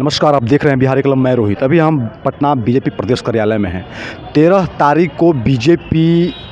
नमस्कार, आप देख रहे हैं बिहारी कलम। मैं रोहित। अभी हम पटना बीजेपी प्रदेश कार्यालय में हैं। 13 तारीख को बीजेपी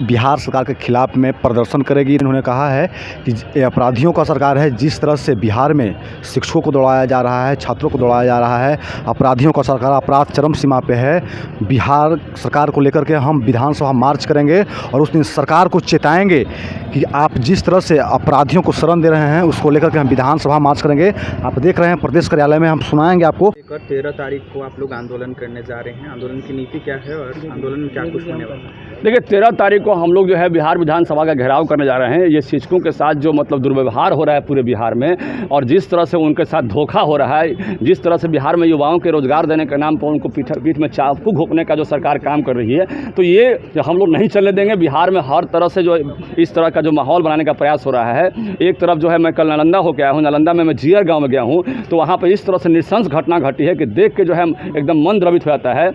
बिहार सरकार के खिलाफ में प्रदर्शन करेगी। इन्होंने कहा है कि अपराधियों का सरकार है। जिस तरह से बिहार में शिक्षकों को दौड़ाया जा रहा है, छात्रों को दौड़ाया जा रहा है, अपराधियों का सरकार, अपराध चरम सीमा पे है। बिहार सरकार को लेकर के हम विधानसभा मार्च करेंगे और उस दिन सरकार को चेताएंगे कि आप जिस तरह से अपराधियों को शरण दे रहे हैं, उसको लेकर के हम विधानसभा मार्च करेंगे। आप देख रहे हैं प्रदेश कार्यालय में हम सुनाएंगे आपको। 13 तारीख को आप लोग आंदोलन करने जा रहे हैं। आंदोलन की नीति क्या है और आंदोलन में क्या कुछ होने वाला है? देखिए, 13 तारीख को हम लोग जो है बिहार विधानसभा का घेराव करने जा रहे हैं। ये शिक्षकों के साथ जो दुर्व्यवहार हो रहा है पूरे बिहार में, और जिस तरह से उनके साथ धोखा हो रहा है, जिस तरह से बिहार में युवाओं के रोजगार देने के नाम पर उनको पीठ में चाकू घोंपने का जो सरकार काम कर रही है, तो ये हम लोग नहीं चलने देंगे। बिहार में हर तरह से जो इस तरह का जो माहौल बनाने का प्रयास हो रहा है। एक तरफ जो है, मैं कल नालंदा हो गया हूँ, नालंदा में मैं जियर गाँव में गया हूँ, तो वहाँ पर इस तरह से नृशंस घटना घटी है कि देख के जो है एकदम मन द्रवित हो जाता है।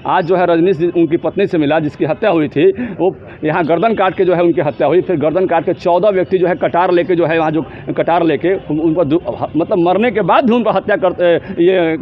आज जो है रजनीश उनकी पत्नी से मिला जिसकी हत्या हुई थी, वो यहाँ गर्दन काट के जो है उनकी हत्या हुई। फिर गर्दन काट के 14 व्यक्ति जो है कटार लेके जो है वहाँ जो कटार लेके उन पर मरने के बाद भी उन पर हत्या करते, ये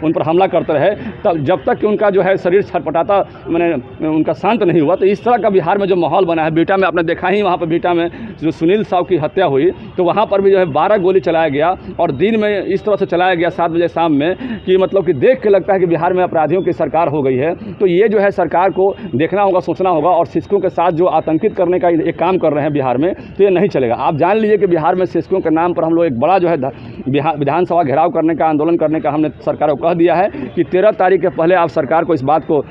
उन पर हमला करते रहे, तब जब तक कि उनका जो है शरीर छटपटाता मैंने उनका शांत नहीं हुआ। तो इस तरह का बिहार में जो माहौल बना है, बीटा में आपने देखा ही, वहाँ पर बीटा में जो सुनील साहब की हत्या हुई, तो वहाँ पर भी जो है 12 गोली चलाया गया और दिन में इस तरह से चलाया गया 7 बजे शाम में कि कि देख के लगता है कि बिहार में अपराधियों की सरकार हो गई है। तो ये जो है सरकार को देखना होगा, सोचना होगा। और शिक्षकों के साथ जो आतंकित करने का एक काम कर रहे हैं बिहार में, तो ये नहीं चलेगा। आप जान लीजिए कि बिहार में शिक्षकों के नाम पर हम लोग एक बड़ा जो है विधानसभा घेराव करने का, आंदोलन करने का हमने सरकार को कह दिया है कि 13 तारीख के पहले आप सरकार को इस बात को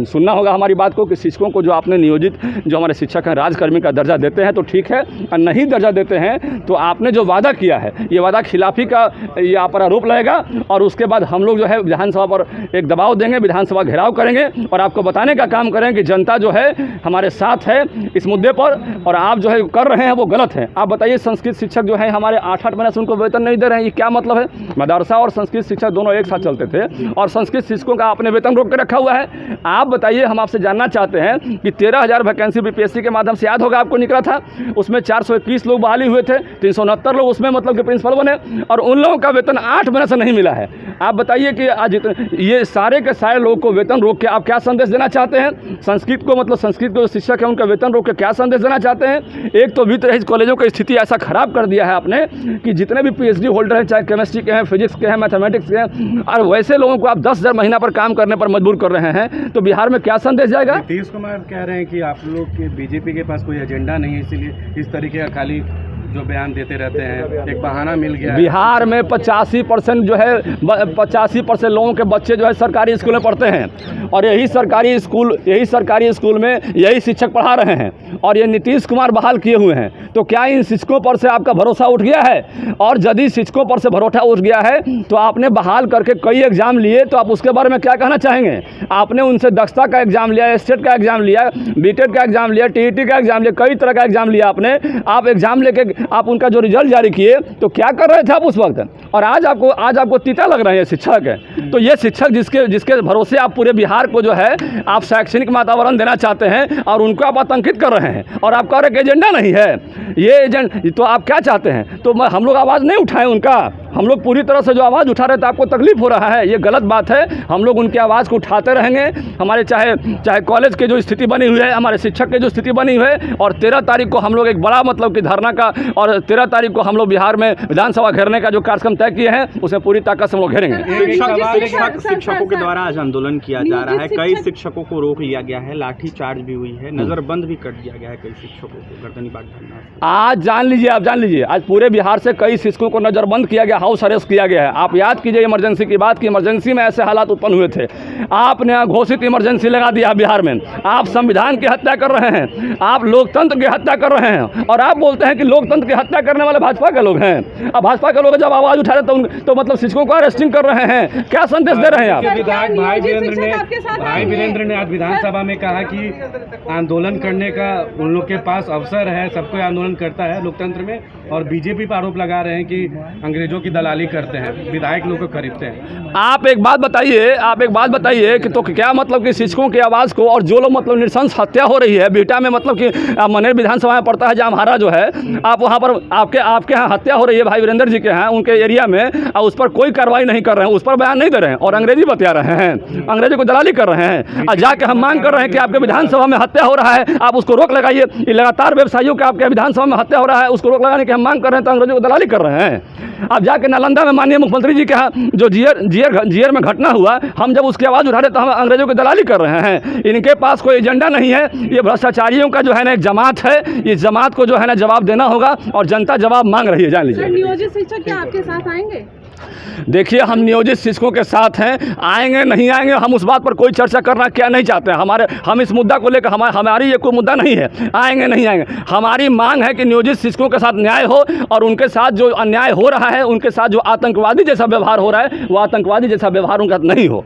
सुनना होगा, हमारी बात को, कि शिक्षकों को जो आपने नियोजित जो हमारे शिक्षक हैं राजकर्मी का दर्जा देते हैं तो ठीक है, और नहीं दर्जा देते हैं तो आपने जो वादा किया है, ये वादा खिलाफी का ये आप पर आरोप लगेगा। और उसके बाद हम लोग जो है विधानसभा पर एक दबाव देंगे, विधानसभा घेराव करेंगे और आपको बताने का काम करेंगे कि जनता जो है हमारे साथ है इस मुद्दे पर, और आप जो है कर रहे हैं वो गलत है। आप बताइए, संस्कृत शिक्षक जो है हमारे 8-8 महीने से उनको वेतन नहीं दे रहे हैं, ये क्या मतलब है? मदरसा और संस्कृत शिक्षक दोनों एक साथ चलते थे और संस्कृत शिक्षकों का आपने वेतन रोक के रखा हुआ है। आप बताइए, हम आपसे जानना चाहते हैं कि 13,000 वैकेंसी बीपीएससी के माध्यम से, याद होगा आपको, निकला था। उसमें 421 लोग बहाली हुए थे, 369 लोग उसमें कि प्रिंसिपल बने, और उन लोगों का वेतन 8 महीने से नहीं मिला है। आप बताइए कि आज ये सारे के सारे लोगों को वेतन रोक के आप क्या संदेश देना चाहते हैं? संस्कृत को संस्कृत के जो शिक्षक हैं उनका वेतन रोक के क्या संदेश देना चाहते हैं? एक तो वित्त रहित कॉलेजों की स्थिति ऐसा खराब कर दिया है आपने कि जितने भी पीएचडी होल्डर हैं, चाहे केमिस्ट्री के हैं, फिजिक्स के हैं, मैथमेटिक्स के हैं, और वैसे लोगों को आप 10,000 महीना पर काम करने पर मजबूर कर रहे हैं, तो बिहार में क्या संदेश जाएगा? नीतीश कुमार कह रहे हैं कि आप लोग के बीजेपी के पास कोई एजेंडा नहीं है, इसीलिए इस तरीके का खाली जो बयान देते रहते हैं, एक बहाना मिल गया। बिहार में 85% जो है 85% लोगों के बच्चे जो है सरकारी स्कूल में पढ़ते हैं, और यही सरकारी स्कूल में यही शिक्षक पढ़ा रहे हैं, और ये नीतीश कुमार बहाल किए हुए हैं। तो क्या इन शिक्षकों पर से आपका भरोसा उठ गया है? और यदि शिक्षकों पर से भरोसा उठ गया है तो आपने बहाल करके कई एग्जाम लिए, तो आप उसके बारे में क्या कहना चाहेंगे? आपने उनसे दक्षता का एग्जाम लिया, स्टेट का एग्जाम लिया, बीटेड का एग्जाम लिया, टीईटी का एग्जाम लिया, कई तरह का एग्जाम लिया आपने। आप एग्जाम लेके आप उनका जो रिजल्ट जारी किए, तो क्या कर रहे थे आप उस वक्त? और आज आपको तीता लग रहे हैं शिक्षक है। तो ये शिक्षक जिसके भरोसे आप पूरे बिहार को जो है आप शैक्षणिक वातावरण देना चाहते हैं, और उनको आप आतंकित कर रहे हैं, और आपका एक एजेंडा नहीं है ये एजेंडा, तो आप क्या चाहते हैं? तो हम लोग आवाज़ नहीं उठाएं उनका, हम लोग पूरी तरह से जो आवाज़ उठा रहे थे, आपको तकलीफ हो रहा है, ये गलत बात है। हम लोग उनकी आवाज़ को उठाते रहेंगे। हमारे चाहे कॉलेज की जो स्थिति बनी हुई है, हमारे शिक्षक की जो स्थिति बनी हुई है, और 13 तारीख को हम लोग एक बड़ा कि धरना का, और 13 तारीख को हम लोग बिहार में विधानसभा घेरने का जो कार्यक्रम तय किए हैं, उसमें पूरी ताकत से हम लोग घेरेंगे। शिक्षकों के द्वारा आज आंदोलन किया जा रहा है, कई शिक्षकों को रोक लिया गया है, लाठी चार्ज भी हुई है, नजरबंद भी कर दिया गया है कई शिक्षकों को गर्दनीबाग धरना। आप जान लीजिए, आज पूरे बिहार से कई शिक्षकों को नजरबंद किया गया, हाउस अरेस्ट किया गया है। आप याद कीजिए इमरजेंसी की बात, की इमरजेंसी में ऐसे हालात उत्पन्न हुए थे, आपने घोषित इमरजेंसी लगा दिया बिहार में। आप संविधान की हत्या कर रहे हैं, आप लोकतंत्र की हत्या कर रहे हैं, और आप बोलते हैं कि लोकतंत्र की हत्या करने वाले भाजपा के लोग हैं। अब भाजपा के लोग जब आवाज़ उठा रहे तो शिक्षकों को अरेस्टिंग कर रहे हैं, क्या संदेश दे रहे हैं आप? विधायक भाई वीरेंद्र ने आज विधानसभा में कहा कि आंदोलन करने का उन लोग के पास अवसर है, सबको आंदोलन करता है लोकतंत्र में, और बीजेपी पर आरोप लगा रहे हैं कि अंग्रेजों की दलाली करते हैं, विधायक लोग को खरीदते हैं। आप एक बात बताइए कि तो क्या कि शिक्षकों की आवाज़ को, और जो लोग नृशंस हत्या हो रही है बेटा में, कि मनेर विधानसभा में पड़ता है जहाँ हमारा जो है, आप वहाँ पर आपके यहाँ हत्या हो रही है, भाई वीरेंद्र जी के यहाँ, उनके एरिया में और उस पर कोई कार्रवाई नहीं कर रहे हैं, उस पर बयान नहीं दे रहे हैं और अंग्रेजी बतिया रहे हैं, अंग्रेजी को दलाली कर रहे हैं। और जाके हम मांग कर रहे हैं कि आपके विधानसभा में हत्या हो रहा है, आप उसको रोक लगाइए। ये लगातार व्यवसायियों के आपके विधानसभा में हत्या हो रहा है, उसको रोक लगाने की हम मांग कर रहे हैं, तो अंग्रेजों को दलाली कर रहे हैं। अब जाके नालंदा में माननीय मुख्यमंत्री जी के यहाँ जो जीयर में घटना हुआ, हम जब उसकी आवाज़ उठा रहे तो हम अंग्रेजों की दलाली कर रहे हैं। इनके पास कोई एजेंडा नहीं है, ये भ्रष्टाचारियों का जो है ना एक जमात है, इस जमात को जो है ना जवाब देना होगा और जनता जवाब मांग रही है, जान लीजिए। नियोजित शिक्षक क्या आपके साथ आएंगे? देखिए, हम नियोजित शिक्षकों के साथ हैं, आएंगे नहीं आएंगे हम उस बात पर कोई चर्चा करना क्या नहीं चाहते हैं। हम इस मुद्दा को लेकर हमारी ये कोई मुद्दा नहीं है, आएंगे नहीं आएंगे। हमारी मांग है कि नियोजित शिक्षकों के साथ न्याय हो और उनके साथ जो अन्याय हो रहा है, उनके साथ जो आतंकवादी जैसा व्यवहार हो रहा है, वो आतंकवादी जैसा व्यवहार उनका नहीं हो।